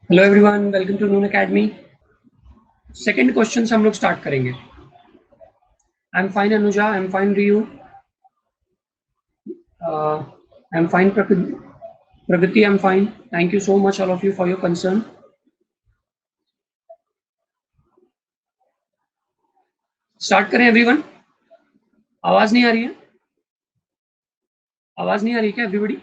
Hello everyone, welcome to Noon academy. Second question से हम लोग स्टार्ट करेंगे। I am fine Anuja, I am fine Riyu, I am fine Pragati, I am fine. Thank you so much all of you for your concern. Start करें everyone. आवाज नहीं आ रही है? आवाज नहीं आ रही क्या everybody?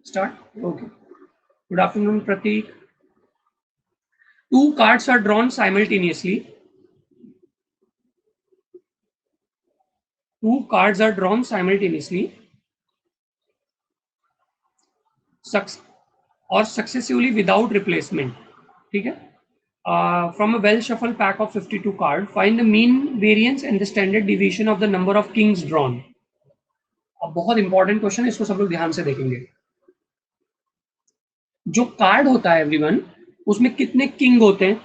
Start. Okay. Good afternoon Prateek. Two cards are drawn simultaneously. Two cards are drawn simultaneously और सक्सेसिवली विदाउट रिप्लेसमेंट। ठीक है। From a well shuffled pack of 52 cards, find the mean variance and the standard deviation of the number of kings drawn. अब बहुत important question है, इसको सब लोग ध्यान से देखेंगे। जो कार्ड होता है एवरीवन, उसमें कितने किंग होते हैं?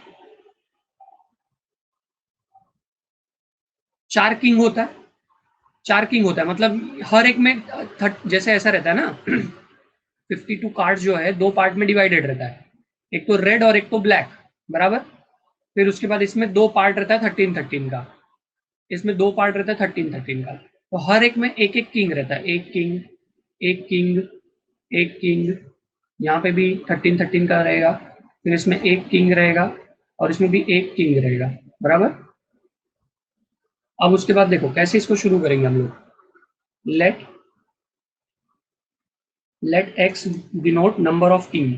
4 किंग होता है। 4 किंग होता है, मतलब हर एक में जैसे ऐसा रहता है ना 52 कार्ड जो है दो पार्ट में डिवाइडेड रहता है, एक तो रेड और एक तो ब्लैक, बराबर। फिर उसके बाद इसमें दो पार्ट रहता है 13-13 का, इसमें दो पार्ट रहता है 13-13 का। तो हर एक में एक एक किंग रहता है, एक किंग, एक किंग, एक किंग। यहाँ पे भी 13-13 का रहेगा, फिर इसमें एक किंग रहेगा और इसमें भी एक किंग रहेगा, बराबर। अब उसके बाद देखो कैसे इसको शुरू करेंगे हम लोग। Let x denote number of king.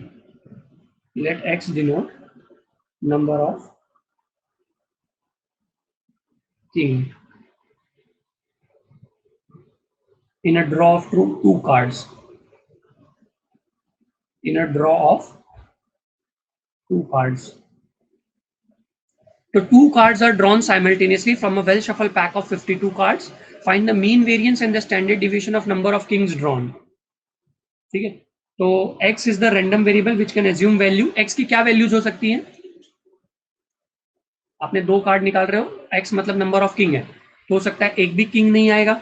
Let x denote number of king in a draw of two cards. In a draw of two cards. So two cards are drawn simultaneously from a well shuffled pack of 52 cards. Find the mean variance and the standard deviation of number of kings drawn. ठीक है। तो x is the random variable which can assume value. x की क्या values हो सकती हैं? आपने दो कार्ड निकाल रहे हो, x मतलब नंबर ऑफ किंग है, तो हो सकता है एक भी किंग नहीं आएगा,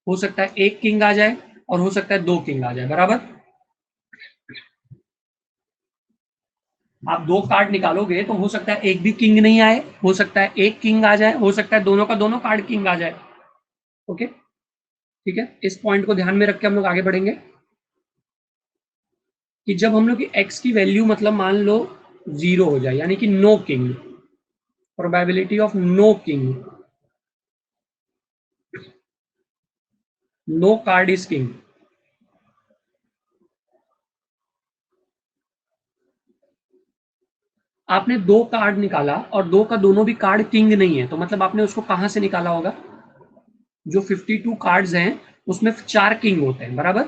हो सकता है एक किंग आ जाए और हो सकता है दो किंग आ जाए, बराबर। आप दो कार्ड निकालोगे तो हो सकता है एक भी किंग नहीं आए, हो सकता है एक किंग आ जाए, हो सकता है दोनों का दोनों कार्ड किंग आ जाए। ओके, ठीक है। इस पॉइंट को ध्यान में रख के हम लोग आगे बढ़ेंगे कि जब हम लोग की एक्स की वैल्यू मतलब मान लो 0 हो जाए, यानी कि no king, probability of no king, no card is king. आपने दो कार्ड निकाला और दो का दोनों भी कार्ड किंग नहीं है, तो मतलब आपने उसको कहां से निकाला होगा? जो 52 कार्ड्स हैं उसमें 4 किंग होते हैं, बराबर।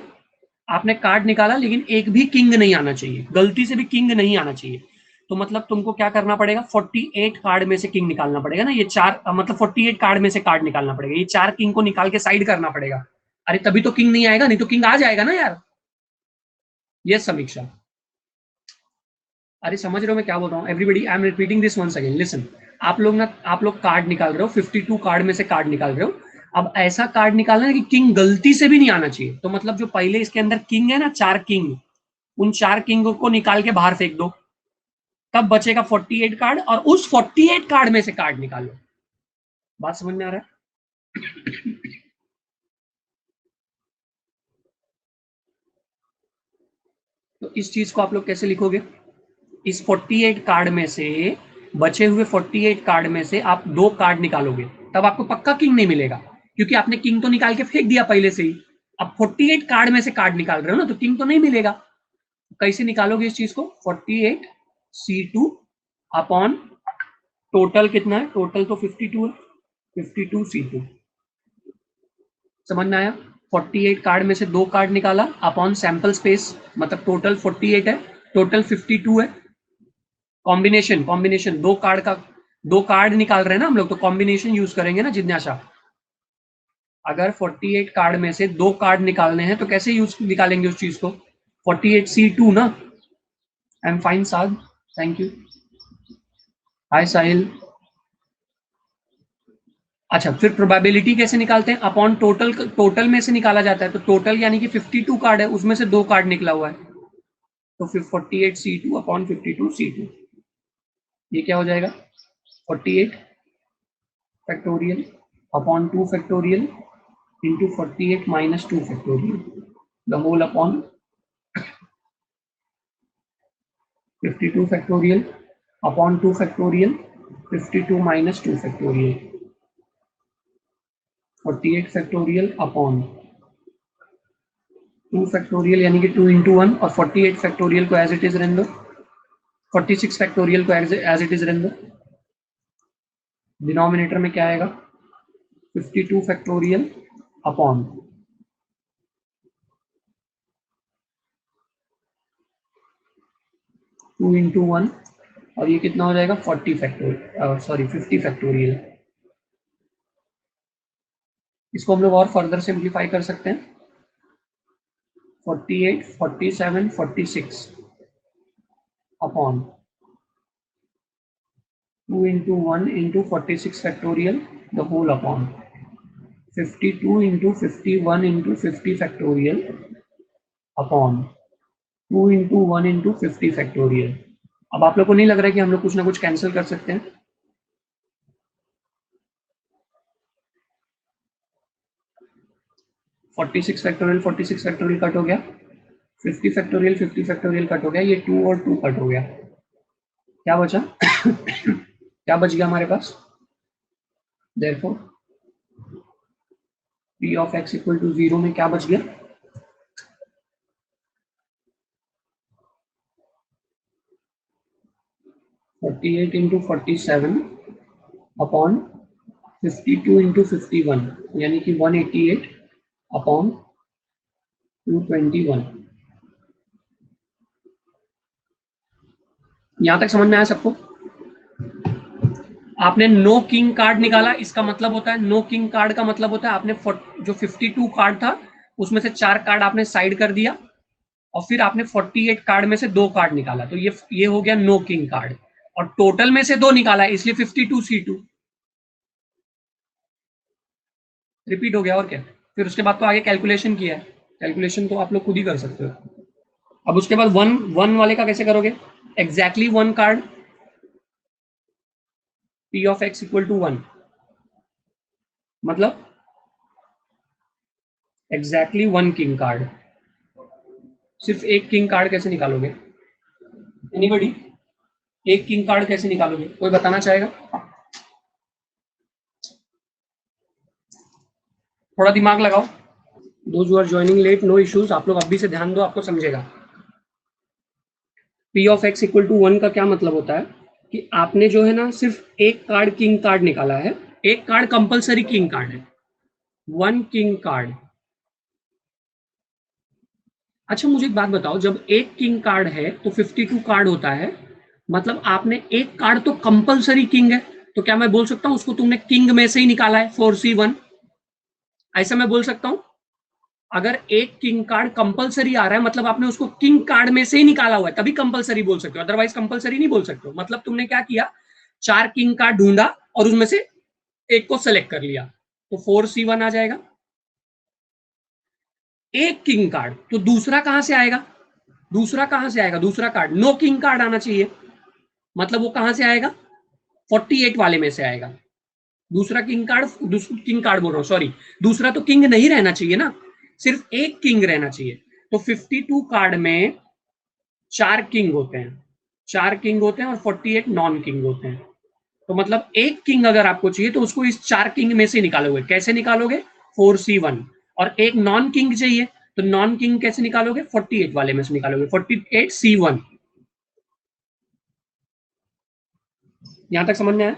आपने कार्ड निकाला लेकिन एक भी किंग नहीं आना चाहिए, गलती से भी किंग नहीं आना चाहिए। तो मतलब तुमको क्या करना पड़ेगा? 48 कार्ड में से किंग निकालना पड़ेगा ना, ये चार मतलब 48 कार्ड में से कार्ड निकालना पड़ेगा, ये 4 किंग को निकाल के साइड करना पड़ेगा। अरे तभी तो किंग नहीं आएगा, नहीं तो किंग आ जाएगा ना यार। ये समीक्षा, अरे समझ रहे हो मैं क्या बोल रहा हूँ? Everybody, I am repeating this once again, listen. आप लोग कार्ड निकाल रहे हो, 52 कार्ड में से कार्ड निकाल रहे हो। अब ऐसा कार्ड निकालना है कि किंग गलती से भी नहीं आना चाहिए, तो मतलब जो पहले इसके अंदर किंग है ना, 4 किंग, उन 4 किंग को निकाल के बाहर फेंक दो, तब बचेगा 48 कार्ड, और उस 48 कार्ड में से कार्ड निकालो। बात समझ में आ रहा है? तो इस चीज को आप लोग कैसे लिखोगे? इस 48 कार्ड में से, बचे हुए 48 कार्ड में से आप दो कार्ड निकालोगे, तब आपको पक्का किंग नहीं मिलेगा, क्योंकि आपने किंग तो निकाल के फेंक दिया पहले से ही। अब 48 कार्ड में से कार्ड निकाल रहे हो ना, तो किंग तो नहीं मिलेगा। कैसे निकालोगे इस चीज को? 48 C2 अपॉन टोटल कितना है? टोटल तो 52 है, 52 C2। समझ में आया? 48 कार्ड में से दो कार्ड निकाला अपॉन सैंपल स्पेस, मतलब टोटल 48 है, टोटल 52 है। कॉम्बिनेशन, कॉम्बिनेशन दो कार्ड का, दो कार्ड निकाल रहे हैं ना हम लोग, तो कॉम्बिनेशन यूज करेंगे ना जिज्ञासा। अगर 48 कार्ड में से दो कार्ड निकालने हैं तो कैसे यूज निकालेंगे उस चीज को? 48C2 ना। आई एम फाइन साहब, थैंक यू। हाय साहिल। अच्छा, फिर प्रोबेबिलिटी कैसे निकालते हैं? अपॉन टोटल, टोटल में से निकाला जाता है, तो टोटल यानी कि 52 कार्ड है, उसमें से दो कार्ड निकला हुआ है, तो फिर 48C2 अपॉन 52C2, ये क्या हो जाएगा 48 factorial upon 2 factorial into 48 minus 2 factorial the whole upon 52 factorial upon 2 factorial 52 minus 2 factorial 48 factorial upon 2 factorial यानी कि 2 इंटू 1 और 48 फैक्टोरियल को एज इट इज रहने दो, 46 फैक्टोरियल को एज इट इज रहने दो। डिनोमिनेटर में क्या आएगा 52 फैक्टोरियल अपॉन 2 इंटू 1 और ये कितना हो जाएगा 40 फैक्टोरियल, सॉरी 50 फैक्टोरियल। इसको हम लोग और फर्दर सिंप्लीफाई कर सकते हैं 48 47 46 upon 2 into 1 into 46 factorial the whole upon 52 into 51 into 50 factorial upon 2 into 1 into 50 factorial. अब आप लोग को नहीं लग रहा है कि हम लोग कुछ ना कुछ कैंसिल कर सकते हैं? 46 फैक्टोरियल कट हो गया, 50 फैक्टोरियल कट हो गया, ये 2 और 2 कट हो गया, क्या बचा क्या बच गया हमारे पास? Therefore p of x equal to 0 में क्या बच गया 48 इंटू 47 अपॉन 52 इंटू 51 यानी कि 188 अपॉन 221। यहां तक समझ में आया सबको? आपने नो किंग कार्ड निकाला, इसका मतलब होता है नो किंग कार्ड का मतलब होता है आपने जो 52 कार्ड था उसमें से 4 कार्ड आपने साइड कर दिया और फिर आपने 48 कार्ड में से 2 कार्ड निकाला, तो ये हो गया नो किंग कार्ड, और टोटल में से 2 निकाला है इसलिए 52C2 रिपीट हो गया। और क्या, फिर उसके बाद तो आगे कैलकुलेशन किया है, कैलकुलेशन तो आप लोग खुद ही कर सकते हो। अब उसके बाद वन वाले का कैसे करोगे? Exactly 1 card p of x equal to 1, मतलब एग्जैक्टली 1 किंग कार्ड। सिर्फ एक किंग कार्ड कैसे निकालोगे? एनीबॉडी? एक किंग कार्ड कैसे निकालोगे, कोई बताना चाहेगा? थोड़ा दिमाग लगाओ। Those who are joining late, no issues, आप लोग अभी से ध्यान दो, आपको समझेगा। p of x equal to 1 का क्या मतलब होता है कि आपने जो है ना सिर्फ एक कार्ड किंग कार्ड निकाला है, एक कार्ड कंपलसरी किंग कार्ड है, 1 किंग कार्ड। अच्छा मुझे एक बात बताओ, जब एक किंग कार्ड है तो 52 कार्ड होता है, मतलब आपने एक कार्ड तो कंपलसरी किंग है, तो क्या मैं बोल सकता हूं उसको तुमने किंग में से ही निकाला है 4C1, ऐसा मैं बोल सकता हूं? अगर एक किंग कार्ड कंपलसरी आ रहा है मतलब आपने उसको किंग कार्ड में से ही निकाला हुआ है, तभी कंपलसरी बोल सकते हो, अदरवाइज कंपलसरी नहीं बोल सकते हो। मतलब तुमने क्या किया, 4 किंग कार्ड ढूंढा और उसमें से एक को सेलेक्ट कर लिया, तो 4C1 आ जाएगा। एक किंग कार्ड तो दूसरा कहां से आएगा? दूसरा कहां से आएगा? दूसरा कार्ड नो किंग कार्ड आना चाहिए, मतलब वो कहां से आएगा? 48 वाले में से आएगा। दूसरा किंग कार्ड, किंग कार्ड बोल रहा हूं, सॉरी, दूसरा तो किंग नहीं रहना चाहिए ना, सिर्फ एक किंग रहना चाहिए। तो 52 कार्ड में 4 किंग होते हैं, 4 किंग होते हैं और 48 नॉन किंग होते हैं। तो मतलब एक किंग अगर आपको चाहिए तो उसको इस 4 किंग में से निकालोगे, कैसे निकालोगे? 4C1। और एक नॉन किंग चाहिए तो नॉन किंग कैसे निकालोगे? 48 वाले में से निकालोगे, 48C1। यहां तक समझ में आया?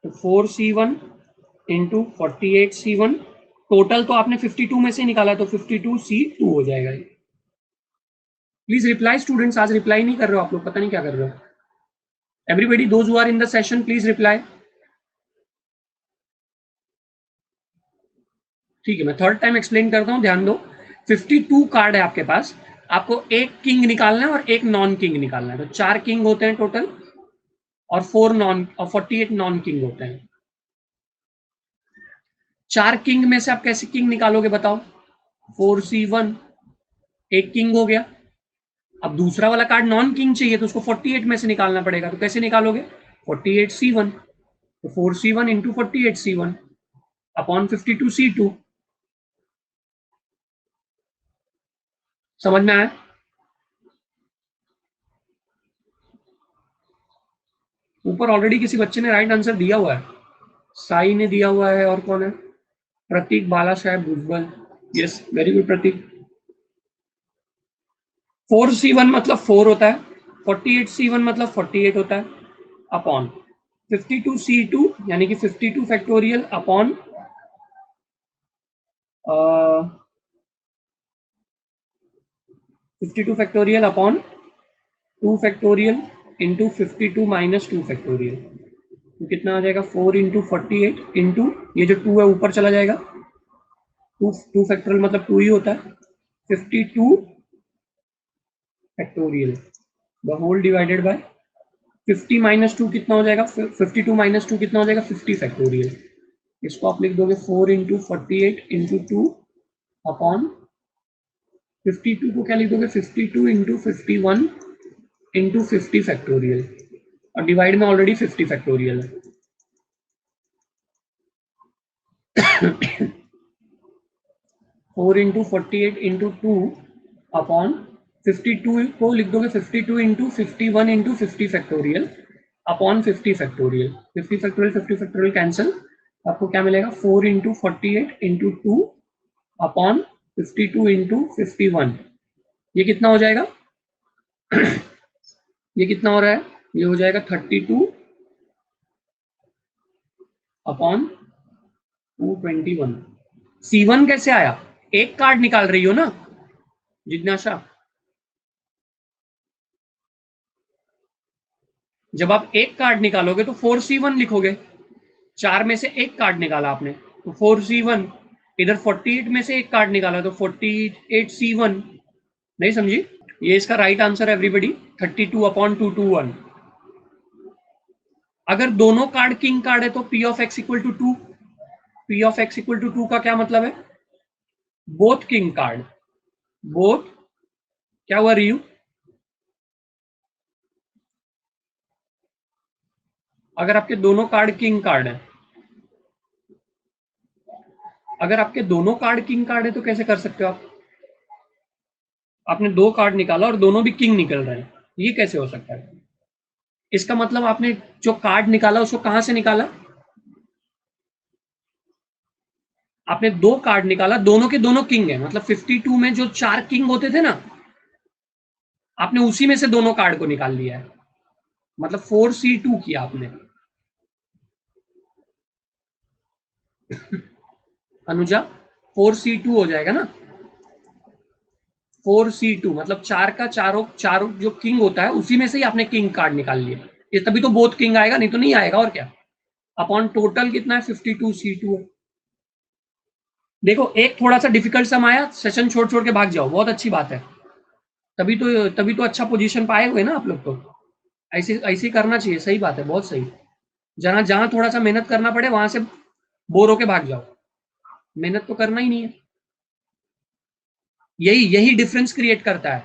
तो 4C1 इंटू 48C1, टोटल तो आपने 52 में से निकाला, तो 52C2 हो जाएगा। प्लीज रिप्लाई स्टूडेंट्स, आज रिप्लाई नहीं कर रहे हो आप लोग, पता नहीं क्या कर रहे हो। Everybody those who are in the session please reply. ठीक है, मैं थर्ड टाइम एक्सप्लेन करता हूं, ध्यान दो। 52 कार्ड है आपके पास, आपको एक किंग निकालना है और एक नॉन किंग निकालना है, तो 4 किंग होते हैं टोटल और 48 नॉन किंग होते हैं। 4 किंग में से आप कैसे किंग निकालोगे बताओ? 4C1 एक किंग हो गया, अब दूसरा वाला कार्ड नॉन किंग चाहिए तो उसको 48 में से निकालना पड़ेगा, तो कैसे निकालोगे? 48C1, तो 4C1 into 48C1 upon 52C2। समझ में आया? ऊपर ऑलरेडी किसी बच्चे ने राइट आंसर दिया हुआ है, साई ने दिया हुआ है, और कौन है? प्रतीक बाला साहेब भुजबल। यस, वेरी गुड प्रतीक। 4C1 मतलब 4 होता है, 48C1 मतलब 48 होता है, अपॉन 52C2 यानी कि 52 factorial upon 52 factorial upon 2 factorial into 52 minus 2 factorial. तो कितना आ जाएगा? 4 इंटू 48 इंटू ये जो 2 है ऊपर चला जाएगा, 2 फैक्टोरियल मतलब 2 ही होता है, 52 factorial the whole divided by 50 minus 2 कितना हो जाएगा? 52 माइनस 2 कितना हो जाएगा? 50 फैक्टोरियल। इसको आप लिख दोगे 4 इंटू 48 इंटू 2 अपॉन 52 को क्या लिख दोगे? 52 इंटू 51 इंटू 50 फैक्टोरियल, और डिवाइड में ऑलरेडी 50 फैक्टोरियल है। 4 इंटू 48 इंटू 2 अपॉन 52 को लिख दोगे 52 into 51 into 50 factorial upon 50 factorial. 50 factorial 50 factorial cancel, आपको क्या मिलेगा? 4 इंटू 48 इंटू 2 अपॉन 52 इंटू 51। ये कितना हो जाएगा? ये कितना हो रहा है? ये हो जाएगा 32 अपॉन 221। C1 कैसे आया? एक कार्ड निकाल रही हो ना जिज्ञासा? जब आप एक कार्ड निकालोगे तो 4C1 लिखोगे, 4 में से एक कार्ड निकाला आपने तो 4C1, इधर 48 में से एक कार्ड निकाला तो 48C1। नहीं समझी? ये इसका राइट आंसर है एवरीबडी, 32 अपॉन 221। अगर दोनों कार्ड किंग कार्ड है तो P of X equal to 2। P of X equal to 2 का क्या मतलब है? बोथ किंग कार्ड, बोथ, क्या हुआ रियू? अगर आपके दोनों कार्ड किंग कार्ड है, अगर आपके दोनों कार्ड किंग कार्ड है तो कैसे कर सकते हो आप? आपने दो कार्ड निकाला और दोनों भी किंग निकल रहे हैं, ये कैसे हो सकता है? इसका मतलब आपने जो कार्ड निकाला उसको कहां से निकाला? आपने दो कार्ड निकाला, दोनों के दोनों किंग है, मतलब 52 में जो 4 किंग होते थे ना, आपने उसी में से दोनों कार्ड को निकाल लिया है, मतलब 4C2 किया आपने। अनुजा, 4C2 हो जाएगा ना? 4C2 मतलब 4 का चारों जो किंग होता है उसी में से ही आपने किंग कार्ड निकाल लिया, ये तभी तो बोथ किंग आएगा, नहीं तो नहीं आएगा। और क्या? अपॉन टोटल कितना है? 52C2 है। देखो एक थोड़ा सा डिफिकल्ट सम आया, सेशन छोड़ छोड़ के भाग जाओ, बहुत अच्छी बात है, तभी तो अच्छा पोजीशन पाए हुए ना आप लोग। तो ऐसे ऐसे करना चाहिए, सही बात है, बहुत सही। जहां जहां थोड़ा सा मेहनत करना पड़े वहां से बोर होके भाग जाओ, मेहनत तो करना ही नहीं है। यही यही डिफरेंस क्रिएट करता है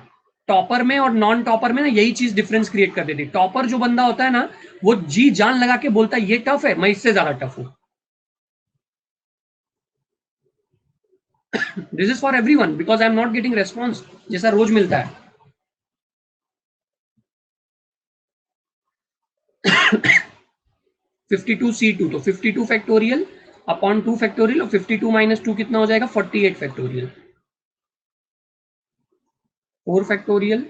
टॉपर में और नॉन टॉपर में ना, यही चीज डिफरेंस क्रिएट कर देती है। टॉपर जो बंदा होता है ना, वो जी जान लगा के बोलता है ये टफ है, मैं इससे ज्यादा टफ हूं। This is for everyone because I am not getting response जैसा रोज मिलता है। 52C2 तो 52 फैक्टोरियल अपॉन 2 फैक्टोरियल, और 52 माइनस 2 कितना हो जाएगा? 48 factorial. 4 factorial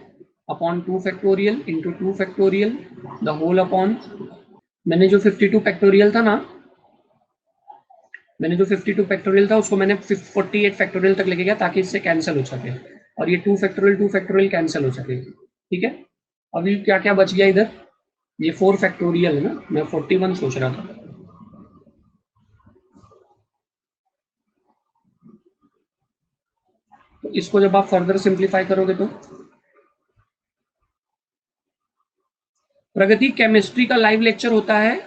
upon 2 factorial into 2 factorial the whole upon, मैंने जो 52 फैक्टोरियल था ना, मैंने जो 52 फैक्टोरियल था उसको मैंने 48 फैक्टोरियल तक लेके गया ताकि इससे कैंसिल हो सके, और ये 2 फैक्टोरियल कैंसिल हो सके। ठीक है, अभी क्या क्या बच गया इधर? ये 4 फैक्टोरियल है ना, मैं 41 सोच रहा था। तो इसको जब आप फर्दर सिंप्लीफाई करोगे तो प्रगति केमिस्ट्री का लाइव लेक्चर होता है।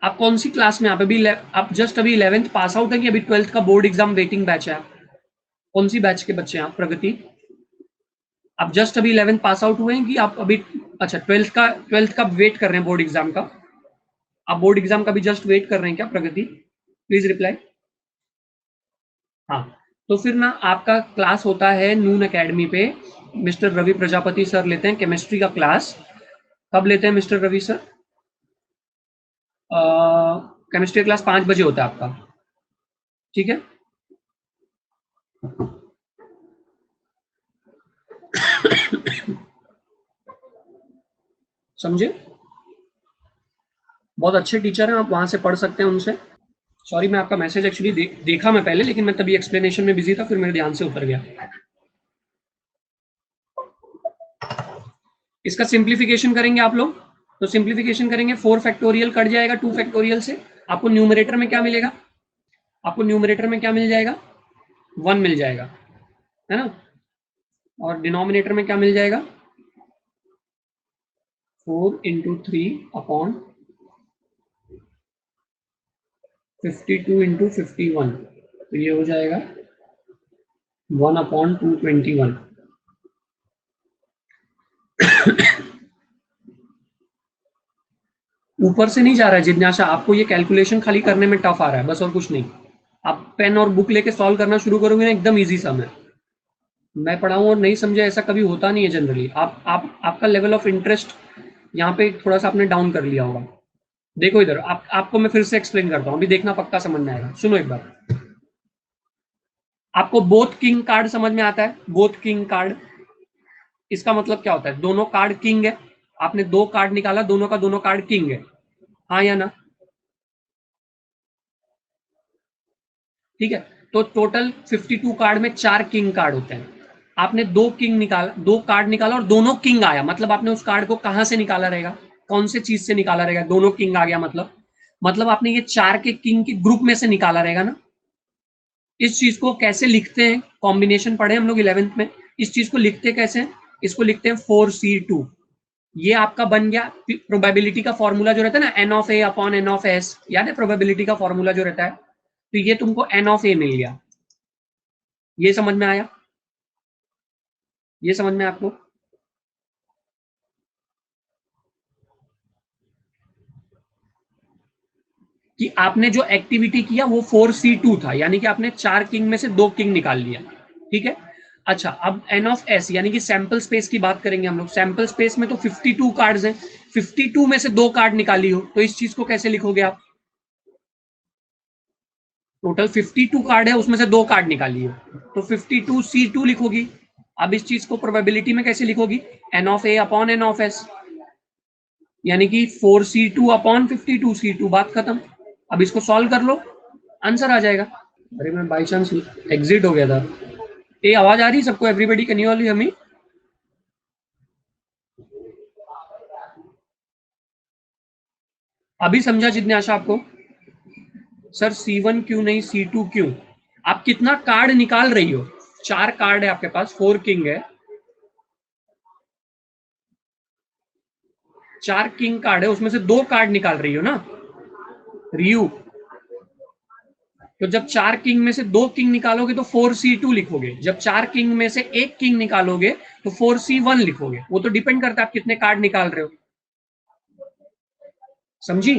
आप कौन सी क्लास में? आप जस्ट अभी 11th पास आउट है कि अभी 12th का बोर्ड एग्जाम वेटिंग बैच है? कौन सी बैच के बच्चे हैं आप प्रगति? आप जस्ट अभी 11th पास आउट हुए हैं कि आप अभी, अच्छा 12th का वेट कर रहे हैं बोर्ड एग्जाम का? आप बोर्ड एग्जाम का भी जस्ट वेट कर रहे हैं क्या प्रगति? Please reply. हाँ, तो फिर ना आपका क्लास होता है नून एकेडमी पे, मिस्टर रवि प्रजापति सर लेते हैं केमिस्ट्री का क्लास। कब लेते हैं mister Ravi sir? Chemistry class 5 बजे होता है आपका, ठीक है? समझे? बहुत अच्छे टीचर हैं, आप वहां से पढ़ सकते हैं उनसे। सॉरी, मैं आपका मैसेज एक्चुअली देखा मैं पहले, लेकिन मैं तभी एक्सप्लेनेशन में बिजी था, फिर मेरे ध्यान से उतर गया। इसका सिंप्लीफिकेशन करेंगे आप लोग, तो सिंप्लीफिकेशन करेंगे 4 फैक्टोरियल कट जाएगा 2 फैक्टोरियल से, आपको न्यूमरेटर में क्या मिलेगा? आपको न्यूमरेटर में क्या मिल जाएगा? 1 मिल जाएगा, है ना? और डिनोमिनेटर में क्या मिल जाएगा? 4 इंटू 3 अपॉन 52 इंटू 51, तो ये हो जाएगा 1 अपॉन 221। ऊपर से नहीं जा रहा है जिज्ञासा, आपको ये कैलकुलेशन खाली करने में टफ आ रहा है, बस और कुछ नहीं। आप पेन और बुक लेके सॉल्व करना शुरू करोगे ना, एकदम इजी सम है। मैं पढ़ाऊं और नहीं समझे, ऐसा कभी होता नहीं है जनरली। आपका लेवल ऑफ इंटरेस्ट यहाँ पे थोड़ा सा आपने डाउन कर लिया होगा। देखो इधर, आपको मैं फिर से एक्सप्लेन करता हूँ, अभी देखना पक्का समझ में आएगा। सुनो एक बार, आपको बोथ किंग कार्ड समझ में आता है? बोथ किंग कार्ड, इसका मतलब क्या होता है? दोनों कार्ड किंग है। आपने 2 कार्ड निकाला, दोनों का दोनों कार्ड किंग है, हाँ या ना? ठीक है, तो टोटल 52 कार्ड में 4 किंग कार्ड होते हैं। आपने 2 कार्ड निकाला और दोनों किंग आया, मतलब आपने उस कार्ड को कहां से निकाला रहेगा? कौन से चीज से निकाला रहेगा? दोनों किंग आ गया मतलब आपने ये 4 के किंग के ग्रुप में से निकाला रहेगा ना। इस चीज को कैसे लिखते हैं? कॉम्बिनेशन पढ़े हम लोग 11th में। इस चीज को लिखते कैसे हैं? इसको लिखते हैं 4C2। ये आपका बन गया प्रोबेबिलिटी का फॉर्मूला जो रहता है ना, n of A upon n of s, याद है प्रोबेबिलिटी का फॉर्मूला जो रहता है? तो ये तुमको एन ऑफ ए मिल गया। ये समझ में आया? ये समझ में आपको? कि आपने जो एक्टिविटी किया वो 4C2 था, यानी कि आपने 4 किंग में से 2 किंग निकाल लिया, ठीक है? अच्छा, अब एन ऑफ एस यानी कि सैंपल स्पेस की बात करेंगे हम लोग। सैंपल स्पेस में तो 52 कार्ड्स हैं, 52 में से 2 कार्ड निकाली हो, तो इस चीज को कैसे लिखोगे आप? टोटल 52 कार्ड है, उसमें से 2 कार्ड निकाली हो, तो 52C2 लिखोगी। अब इस चीज को प्रोबेबिलिटी में कैसे लिखोगी? N of A upon n of S, यानी कि 4C2 अपॉन 52C2, बात खत्म। अब इसको सॉल्व कर लो, आंसर आ जाएगा। अरे मैं बाई चांस एग्जिट हो गया था। ये आवाज आ रही सबको? Everybody can you all hear me? अभी समझा जिज्ञासा आपको? सर C1 क्यों नहीं C2 क्यों? आप कितना कार्ड निकाल रही हो? 4 कार्ड है आपके पास, 4 किंग है, 4 किंग कार्ड है, उसमें से 2 कार्ड निकाल रही हो ना रियू? तो जब 4 किंग में से 2 किंग निकालोगे तो 4C2 लिखोगे, जब 4 किंग में से 1 किंग निकालोगे तो 4C1 लिखोगे। वो तो डिपेंड करता है आप कितने कार्ड निकाल रहे हो, समझी?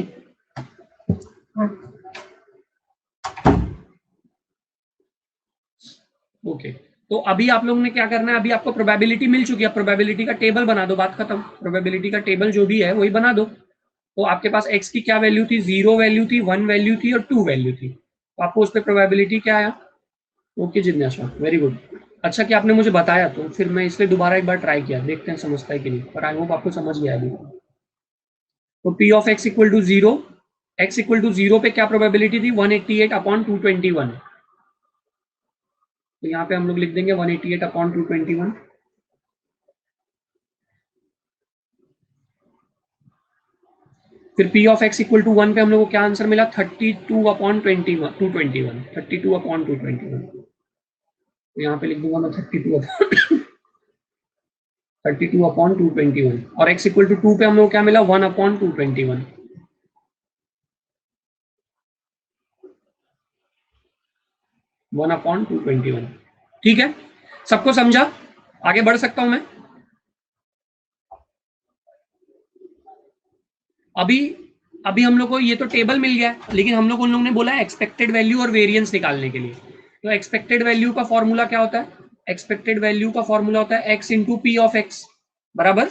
ओके, तो अभी आप लोगों ने क्या करना है? अभी आपको प्रोबेबिलिटी मिल चुकी है, प्रोबेबिलिटी का टेबल बना दो, बात खत्म। प्रोबेबिलिटी का टेबल जो भी है वही बना दो। तो आपके पास एक्स की क्या वैल्यू थी? 0 वैल्यू थी, 1 वैल्यू थी और 2 वैल्यू थी, तो आपको उस पर प्रोबेबिलिटी क्या आया? ओके जिज्ञासा, वेरी गुड। अच्छा कि आपने मुझे बताया, तो फिर मैं इसलिए दोबारा एक बार ट्राई किया, देखते हैं समझता है कि नहीं, पर आई होप आपको समझ गया अभी। तो p of x equal to 0, x equal to 0 पे क्या प्रोबेबिलिटी थी? 188 अपॉन 221। तो यहाँ पे हम लोग लिख देंगे 188 अपॉन 221। फिर p of x equal to 1 पे हम लोग को क्या आंसर मिला? 32 अपॉन 221, 32 अपॉन 221। तो यहाँ पे लिख दूंगा मैं 32 अपॉन 221। और एक्स इक्वल टू 2 पे हम लोग को क्या मिला? 1 अपॉन 221, 1 अपॉन 221। ठीक है, सबको समझा? आगे बढ़ सकता हूं मैं? अभी अभी हम लोग को ये तो टेबल मिल गया, लेकिन हम लोग उन लोगों ने बोला है एक्सपेक्टेड वैल्यू और वेरिएंस निकालने के लिए। तो एक्सपेक्टेड वैल्यू का फॉर्मूला क्या होता है? एक्सपेक्टेड वैल्यू का फॉर्मूला होता है x into p of x, बराबर।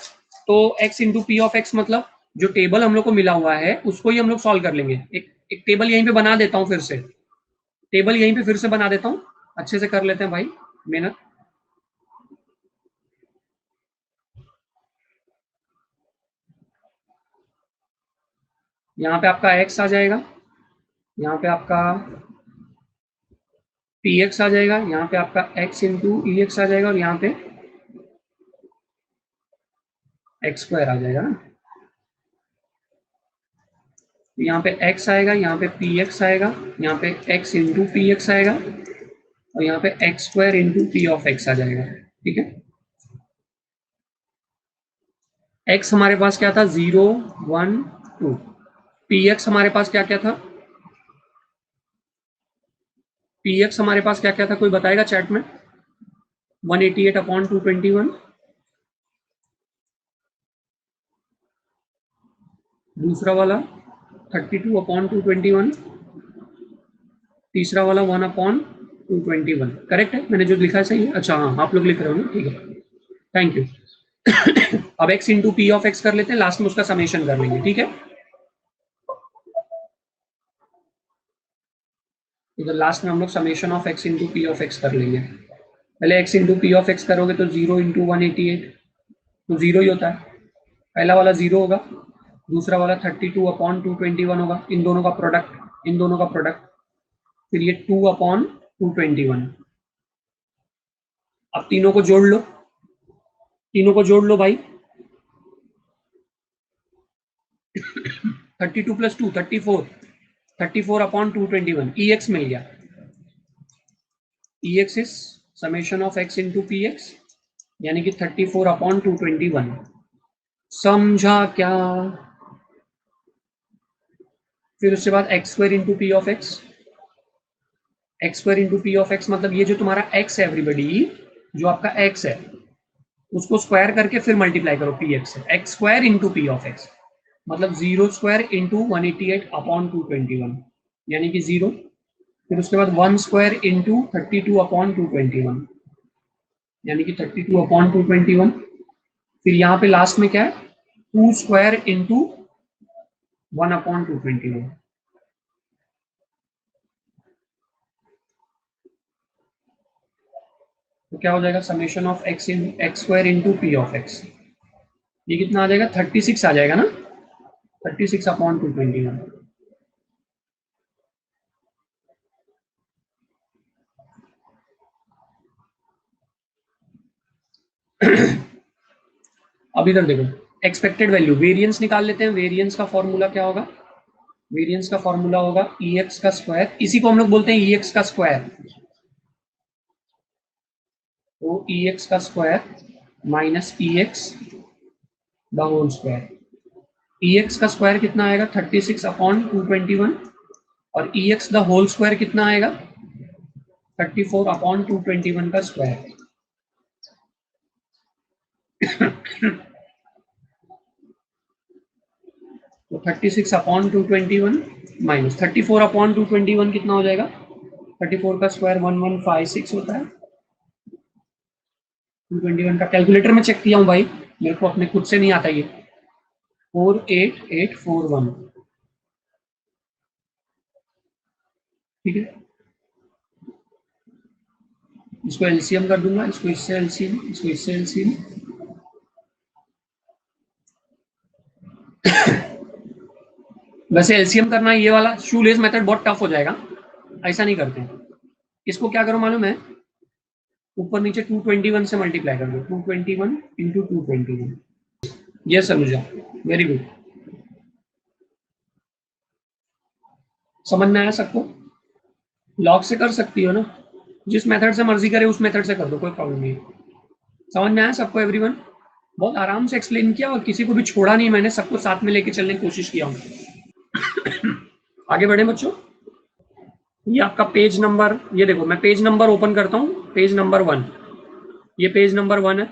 तो x into p of x मतलब जो टेबल हम लोग को मिला हुआ है उसको ही हम लोग सॉल्व कर लेंगे। एक टेबल यहीं पे बना देता हूँ, फिर से टेबल यहीं पे फिर से बना देता हूँ, अच्छे से कर लेते हैं भाई मेहनत। यहाँ पे आपका एक्स आ जाएगा, यहाँ पे आपका पी एक्स आ जाएगा, यहाँ पे आपका एक्स इंटू ई एक्स आ जाएगा, और यहाँ पे एक्स स्क्वायर आ जाएगा ना। यहाँ पे x आएगा, यहाँ पे पी एक्स आएगा, यहाँ पे x इंटू पी एक्स आएगा, और यहाँ पे x square into p of x आ जाएगा। ठीक है, x हमारे पास क्या था? 0 1 2। पी एक्स हमारे पास क्या क्या था? पी एक्स हमारे पास क्या क्या था, कोई बताएगा चैट में? 188 अपॉन 221, दूसरा वाला 32 अपॉन 221, तीसरा वाला 1 अपॉन 221। करेक्ट है, मैंने जो लिखा है सही है? अच्छा हाँ, आप लोग लिख रहे हो ना, ठीक है, थैंक यू। अब x into p of x कर लेते हैं, लास्ट में उसका समेशन कर लेंगे। ठीक है, इधर लास्ट में हम लोग summation of x into p of x कर लेंगे। पहले x into p of x करोगे तो 0 इंटू 188, तो 0 ही होता है। पहला वाला 0 होगा, दूसरा वाला 32 अपॉन 221 होगा, इन दोनों का प्रोडक्ट, इन दोनों का प्रोडक्ट, फिर ये 2 अपॉन 221। अब तीनों को जोड़ लो, तीनों को जोड़ लो भाई। 32 प्लस 2 34, 34 अपॉन 221, ई एक्स मिल गया। E X is summation of X into P X, यानी कि 34 अपॉन 221। समझा क्या? फिर उसके बाद x square into p of x, x square into p of x मतलब ये जो तुम्हारा एक्स है एवरीबडी, जो आपका एक्स है उसको स्क्वायर करके फिर मल्टीप्लाई करो पी एक्स से। X square into p of x मतलब 0 स्क्वायर इंटू 188 अपॉन 221, यानी कि 0। फिर उसके बाद 1 स्क्वायर इंटू 32 अपॉन 221, यानी कि 32 अपॉन 221। फिर यहाँ पे लास्ट में क्या है? 2 स्क्वायर इंटू 1 अपॉन 221। तो क्या हो जाएगा? Summation of x in x square into p of x, ये कितना आ जाएगा? 36 आ जाएगा ना, 36 अपॉन 221। अब इधर देखो, एक्सपेक्टेड वैल्यू, वेरिएंस निकाल लेते हैं। वेरिएंस का फॉर्मूला क्या होगा? वेरिएंस का फॉर्मूला होगा ई एक्स का स्क्वायर, इसी को हम लोग बोलते हैं ई एक्स का स्क्वायर। तो ई एक्स का square minus E x the whole square. E x का स्क्वायर कितना आएगा? 36 अपॉन 221, और E x the whole square कितना आएगा? 34 अपॉन 221 का स्क्वायर। तो 36 अपॉन 221 माइनस 34 अपॉन 221 कितना हो जाएगा? 34 का स्क्वायर 1156 होता है। 221 का कैलकुलेटर में चेक किया हूँ भाई, मेरे को अपने खुद से नहीं आता ये। 48841, ठीक है। इसको एलसीएम कर दूंगा, इसको इससे एलसीएम, इसको इससे एलसीएम। वैसे एलसीएम करना ये वाला शूलेस मेथड बहुत टफ हो जाएगा, ऐसा नहीं करते हैं। इसको क्या करो मालूम है? ऊपर नीचे 221 से मल्टीप्लाई कर दो, 221 इंटू 221। ये समझा, वेरी गुड। समझ में आया सबको? लॉग से कर सकती हो ना, जिस मेथड से मर्जी करे उस मेथड से कर दो, कोई प्रॉब्लम नहीं है। समझ में आया सबको एवरीवन? बहुत आराम से एक्सप्लेन किया और किसी को भी छोड़ा नहीं मैंने, सबको साथ में लेके चलने की कोशिश किया हूँ। आगे बढ़े बच्चों। ये आपका पेज नंबर, ये देखो मैं पेज नंबर ओपन करता हूँ, पेज नंबर 1, ये पेज नंबर 1 है,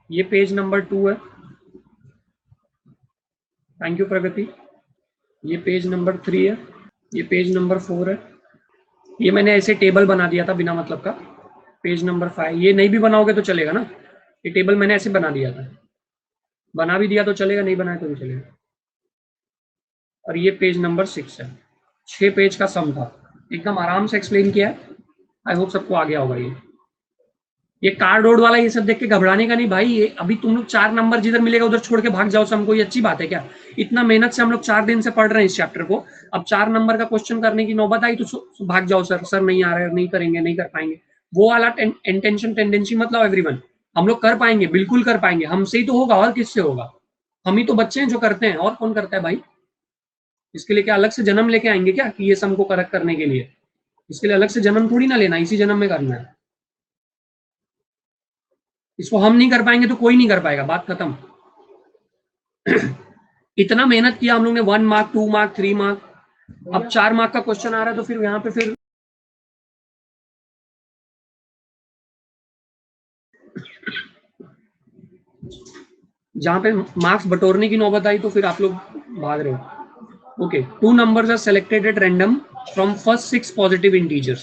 ये पेज नंबर 2 है, थैंक यू प्रगति। ये पेज नंबर 3 है, ये पेज नंबर 4 है। ये मैंने ऐसे टेबल बना दिया था बिना मतलब का। पेज नंबर 5, ये नहीं भी बनाओगे तो चलेगा ना, ये टेबल मैंने ऐसे बना दिया था, बना भी दिया तो चलेगा, नहीं बनाया तो भी चलेगा। और ये पेज नंबर 6 है, 6 पेज का सम था, एकदम आराम से एक्सप्लेन किया है। आई होप सबको आ गया होगा। ये कार्ड रोड वाला ये सब देख के घबराने का नहीं भाई। ये अभी तुम लोग 4 नंबर जिधर मिलेगा उधर छोड़ के भाग जाओ सम को, ये अच्छी बात है क्या? इतना मेहनत से हम लोग 4 दिन से पढ़ रहे हैं इस चैप्टर को, अब 4 नंबर का क्वेश्चन करने की नौबत आई तो भाग जाओ, सर नहीं आ रहा है, नहीं करेंगे, नहीं कर पाएंगे। वो वाला इंटेंशन टेंडेंसी मतलब एवरीवन, हम लोग कर पाएंगे, बिल्कुल कर पाएंगे, हमसे ही तो होगा, और किससे होगा? हम ही तो बच्चे हैं जो करते हैं, और कौन करता है भाई? इसके लिए क्या अलग से जन्म लेके आएंगे क्या कि ये सम को करेक्ट करने के लिए? इसके लिए अलग से जन्म थोड़ी ना लेना, इसी जन्म में करना है। इसको हम नहीं कर पाएंगे तो कोई नहीं कर पाएगा, बात खत्म। इतना मेहनत किया हम लोग ने, 1 मार्क 2 मार्क 3 मार्क, अब 4 मार्क का क्वेश्चन आ रहा है तो फिर यहाँ पे फिर जहाँ पे मार्क्स बटोरने की नौबत आई तो फिर आप लोग भाग रहे हो। Okay, 2 numbers are selected at random from first 6 positive integers,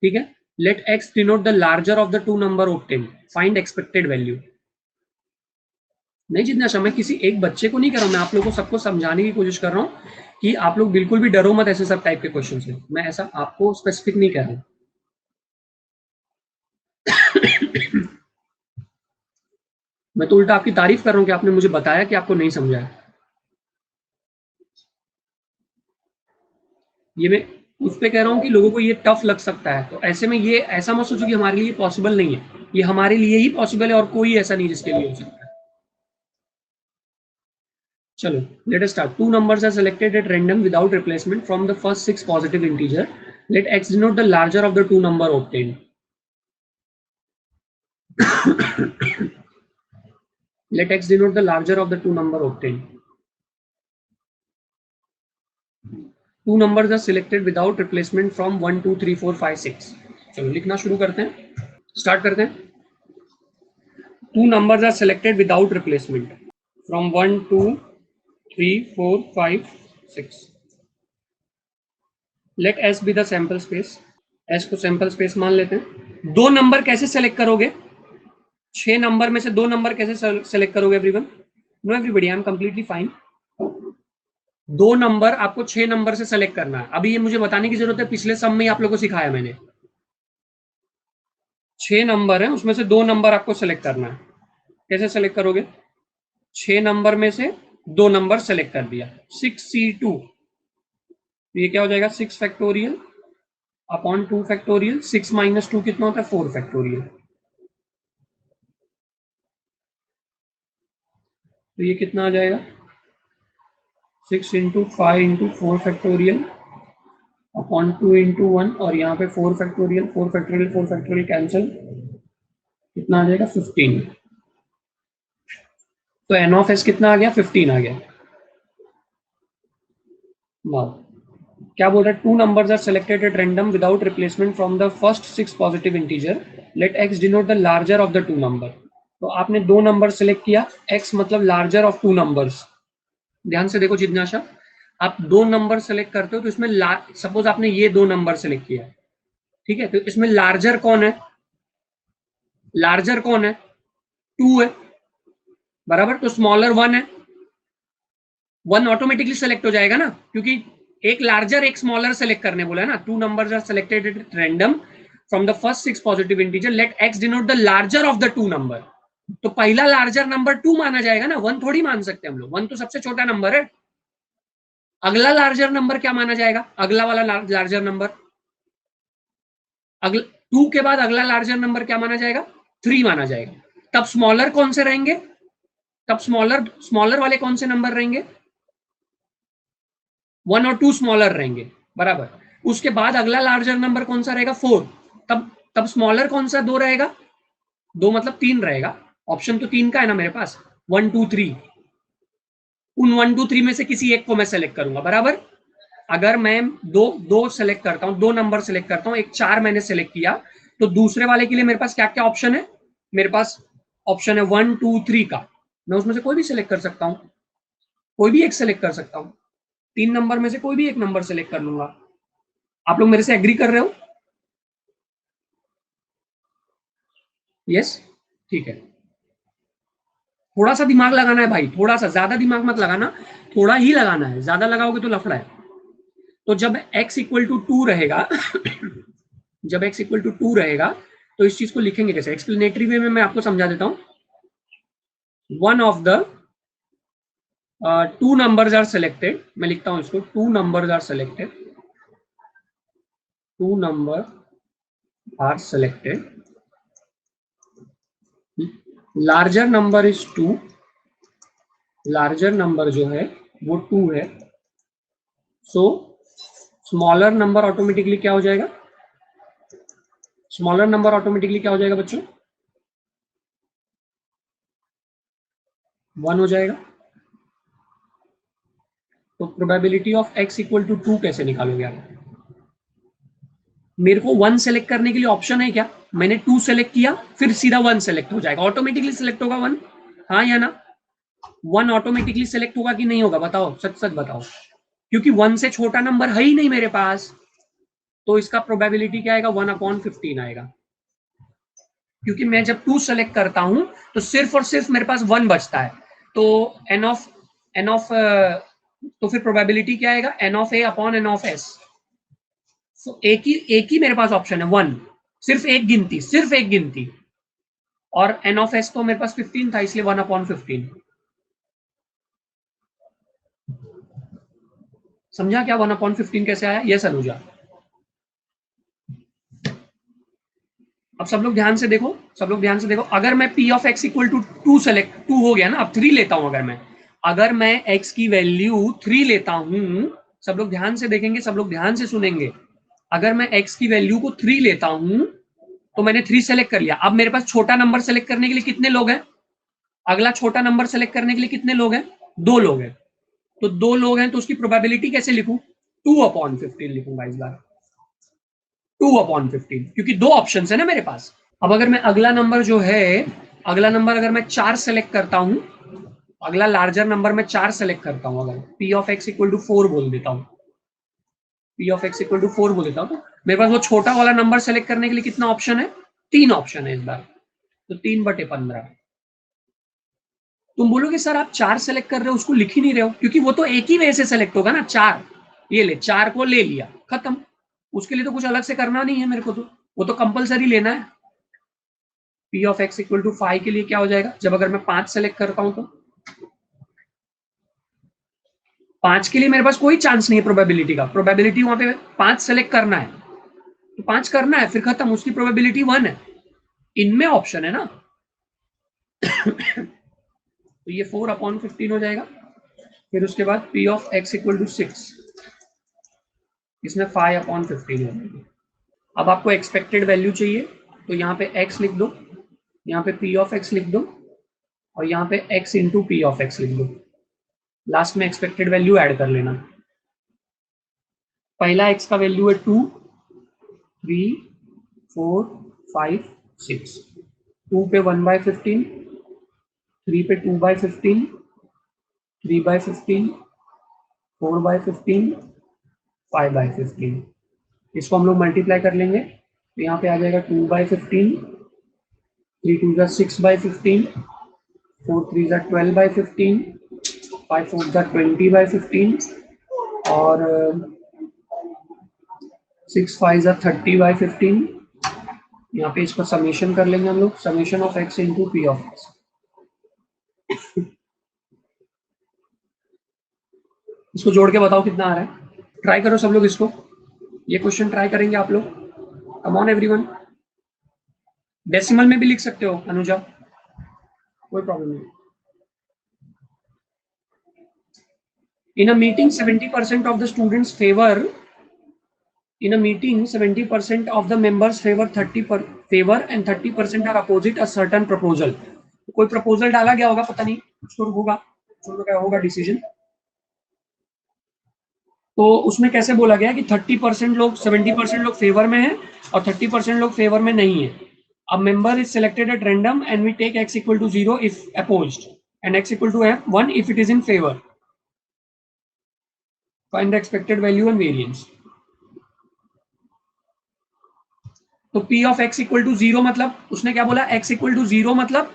ठीक है? Let x denote the larger of the 2 number obtained, find expected value। नहीं जितना समय किसी एक बच्चे को नहीं कर रहा हूं मैं, आप लोगों को सबको समझाने की कोशिश कर रहा हूं कि आप लोग बिल्कुल भी डरो मत ऐसे सब टाइप के क्वेश्चन से, मैं ऐसा आपको स्पेसिफिक नहीं कह रहा हूं। मैं तो उल्टा आपकी तारीफ कर रहा हूं कि आपने मुझे बताया कि आपको नहीं समझा है। ये मैं उस पे कह रहा हूँ कि लोगों को ये टफ लग सकता है, तो ऐसे में ये ऐसा मत सोचो कि हमारे लिए पॉसिबल नहीं है, ये हमारे लिए ही पॉसिबल है और कोई ऐसा नहीं जिसके लिए हो सकता है। चलो let us start. 2 numbers are selected at random without replacement from the first 6 positive integer. Let x denote the larger of the 2 number obtained. Let x denote the larger of the 2 number obtained. 2 numbers are selected without replacement from 1 2 3 4 5 6. चलो लिखना शुरू करते हैं, start करते हैं। 2 numbers are selected without replacement from 1 2 3 4 5 6. Let s be the sample space. s को sample space मान लेते हैं। 2 नंबर कैसे सेलेक्ट करोगे? 6 नंबर में से 2 नंबर कैसे सेलेक्ट करोगे everyone? No everybody, I am completely fine. 2 number आपको 6 नंबर से सेलेक्ट करना है। अभी ये मुझे बताने की जरूरत है, पिछले सम में आप लोगों को सिखाया मैंने। 6 नंबर है, उसमें से 2 नंबर आपको सेलेक्ट करना है। कैसे सेलेक्ट करोगे? 6 नंबर में से 2 नंबर सेलेक्ट कर दिया, 6c2, ये क्या हो जाएगा? 6 फैक्टोरियल अपॉन 2 फैक्टोरियल, 6 माइनस 2 कितना होता है? 4 फैक्टोरियल। तो ये कितना आ जाएगा? 6 into 5 into 4 factorial upon 2 into 1, और यहाँ पे 4 फैक्टोरियल, 4 फैक्टोरियल 4 फैक्टोरियल कैंसिल, कितना आ जाएगा? 15। तो एन ऑफ एस कितना आ गया? 15 आ गया। नाउ क्या बोल रहा है? 2 numbers are selected at random without replacement from the first 6 positive integer. Let x denote the larger of the 2 number. तो आपने 2 नंबर सेलेक्ट किया, x मतलब लार्जर ऑफ 2 नंबर्स। ध्यान से देखो जिज्ञासा, आप 2 नंबर सेलेक्ट करते हो तो इसमें सपोज आपने ये 2 नंबर सेलेक्ट किया, ठीक है, तो इसमें लार्जर कौन है? लार्जर कौन है? 2 है, बराबर। तो स्मॉलर 1 है, 1 ऑटोमेटिकली सेलेक्ट हो जाएगा ना, क्योंकि एक लार्जर एक स्मॉलर सेलेक्ट करने बोला है ना। 2 numbers are selected at random from the first 6 positive integer. Let x denote the larger of the 2 number. तो पहला लार्जर नंबर 2 माना जाएगा ना, 1 थोड़ी मान सकते हम लोग, 1 तो सबसे छोटा नंबर है। अगला लार्जर नंबर क्या माना जाएगा? अगला वाला लार्जर नंबर, अगला 2 के बाद अगला लार्जर नंबर क्या माना जाएगा? 3 माना जाएगा। तब स्मॉलर कौन से रहेंगे? तब स्मॉलर वाले कौन से नंबर रहेंगे? 1 और 2 स्मॉलर रहेंगे, बराबर। उसके बाद अगला लार्जर नंबर कौन सा रहेगा? 4। तब स्मॉलर कौन सा 2 रहेगा? 2 मतलब 3 रहेगा। ऑप्शन तो 3 का है ना मेरे पास, 1 2 3। उन 1 2 3 में से किसी एक को मैं सेलेक्ट करूंगा, बराबर। अगर मैं दो सेलेक्ट करता हूं, 2 नंबर सेलेक्ट करता हूं, एक 4 मैंने सेलेक्ट किया, तो दूसरे वाले के लिए मेरे पास क्या क्या ऑप्शन है? मेरे पास ऑप्शन है 1 2 3 का, मैं उसमें से कोई भी सेलेक्ट कर सकता हूं, कोई भी एक सेलेक्ट कर सकता हूँ, 3 नंबर में से कोई भी एक नंबर सेलेक्ट कर लूंगा। आप लोग मेरे से एग्री कर रहे हो? यस, ठीक है। थोड़ा सा दिमाग लगाना है भाई, थोड़ा सा, ज्यादा दिमाग मत लगाना, थोड़ा ही लगाना है, ज्यादा लगाओगे तो लफड़ा है। तो जब x इक्वल टू 2 रहेगा जब x इक्वल टू 2 रहेगा तो इस चीज को लिखेंगे कैसे? एक्सप्लेनेटरी वे में मैं आपको समझा देता हूं। One of the two numbers are selected, मैं लिखता हूं इसको, two numbers are selected, two number are selected, larger number is 2, larger number जो है वो 2 है, सो स्मॉलर नंबर ऑटोमेटिकली क्या हो जाएगा? स्मॉलर नंबर ऑटोमेटिकली क्या हो जाएगा बच्चों? 1 हो जाएगा। तो probability of x equal to 2 कैसे निकालोगे आप? मेरे को 1 सेलेक्ट करने के लिए ऑप्शन है क्या? मैंने 2 सेलेक्ट किया, फिर सीधा 1 सेलेक्ट हो जाएगा, ऑटोमेटिकली सेलेक्ट होगा 1, हाँ या ना? 1 ऑटोमेटिकली सेलेक्ट होगा कि नहीं होगा? बताओ, सच सच बताओ, क्योंकि 1 से छोटा नंबर है ही नहीं मेरे पास, तो इसका प्रोबेबिलिटी क्या आएगा? 1/15 आएगा। क्योंकि मैं जब 2 सेलेक्ट करता हूं तो सिर्फ और सिर्फ मेरे पास 1 बचता है, तो एन ऑफ तो फिर प्रोबेबिलिटी क्या आएगा? N of A upon n of s. तो एक ही मेरे पास ऑप्शन है, 1, सिर्फ एक गिनती, सिर्फ एक गिनती, और एन ऑफ एस तो मेरे पास 15 था, इसलिए 1/15। समझा क्या 1/15 कैसे आया? यस अनुजा। अब सब लोग ध्यान से देखो, सब लोग ध्यान से देखो, अगर मैं p of x equal to 2 select, 2 हो गया ना, अब 3 लेता हूं, अगर मैं x की वैल्यू 3 लेता हूं, सब लोग ध्यान से देखेंगे, सब लोग ध्यान से सुनेंगे, अगर मैं x की वैल्यू को 3 लेता हूं तो मैंने 3 सेलेक्ट कर लिया, अब मेरे पास छोटा नंबर सेलेक्ट करने के लिए कितने लोग हैं? अगला छोटा नंबर सेलेक्ट करने के लिए कितने लोग हैं? 2 लोग हैं। तो 2 लोग हैं, तो उसकी प्रोबेबिलिटी कैसे लिखूं? 2/15 लिखूंगा इस बार, 2/15, क्योंकि 2 ऑप्शन है ना मेरे पास। अब अगर मैं अगला नंबर जो है, अगला नंबर अगर मैं 4 सेलेक्ट करता हूं, अगला लार्जर नंबर मैं 4 सेलेक्ट करता हूं, अगर p of x equal to 4 बोल देता हूं, p of x equal to 4 बोल देता हूं, तो मेरे पास वो छोटा वाला नंबर सेलेक्ट करने के लिए कितना ऑप्शन है? 3 ऑप्शन है इस बार, तो 3/15। तुम बोलोगे सर आप 4 सेलेक्ट कर रहे हो, उसको लिख ही नहीं रहे हो, क्योंकि वो तो एक ही वे से सेलेक्ट होगा ना, 4, ये ले 4 को ले लिया, खत्म, उसके लिए तो कुछ अलग से करना नहीं है मेरे को, तो वो तो कंपलसरी लेना है। p of x equal to 5 के लिए क्या हो जाएगा? जब अगर मैं 5 सेलेक्ट करता हूं तो 5 के लिए मेरे पास कोई चांस नहीं है प्रोबेबिलिटी का, प्रोबेबिलिटी वहां पे 5 सेलेक्ट करना है, तो 5 करना है, फिर खत्म, उसकी प्रोबेबिलिटी 1 है, इनमें ऑप्शन है ना। तो ये 4/15 हो जाएगा। फिर उसके बाद p of x equal to 6, इसमें 5/15 हो जाएगी। अब आपको एक्सपेक्टेड वैल्यू चाहिए, तो यहाँ पे x लिख दो, यहाँ पे p ऑफ x लिख दो, और यहाँ पे x into p of x लिख दो, लास्ट में एक्सपेक्टेड वैल्यू ऐड कर लेना। पहला x का वैल्यू है 2, 3, 4, 5, 6, 2 पे 1/15, 3 पे 2/15, 3/15, 4/15, 5/15, इसको हम लोग मल्टीप्लाई कर लेंगे, तो यहाँ पे आ जाएगा 2/15, 3 2 जा 6/15, 4 3 जा 12/15, 5 4 जा 20/15, और 6 5 जा 30/15। यहाँ पे इसको समेशन कर लेंगे हम लोग, summation of x into p of x। इसको जोड़ के बताओ कितना आ रहा है, ट्राई करो सब लोग इसको, ये क्वेश्चन ट्राई करेंगे आप लोग, कम ऑन एवरीवन। डेसिमल में भी लिख सकते हो अनुजा, कोई प्रॉब्लम नहीं। In a meeting, 70% of the students favor. In a meeting, 70% of the members favor 30% and 30% are opposite a certain proposal. कोई प्रपोजल डाला गया होगा, पता नहीं कुछ तो होगा, क्या होगा डिसीजन, तो उसमें कैसे बोला गया कि 30% लोग, 70% लोग फेवर में है और 30% लोग फेवर में नहीं है। A member is selected at random and we take x equal to 0 if opposed and x equal to 1 if it is in favor. Find the expected value and variance. तो P of x equal to 0 मतलब उसने क्या बोला, x equal to 0 मतलब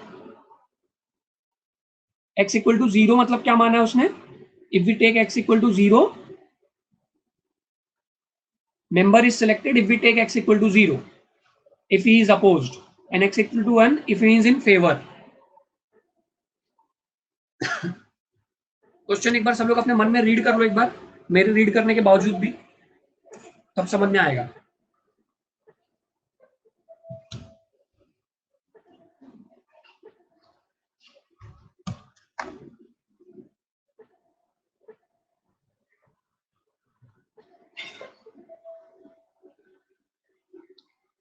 x equal to 0 मतलब क्या माना है उसने, if we take x equal to 0 member is selected if we take x equal to 0 if he is opposed and x equal to 1 if he is in favor। Question एक बार सब लोग अपने मन में रीड कर लो, एक बार मेरे रीड करने के बावजूद भी, तब समझ में आएगा।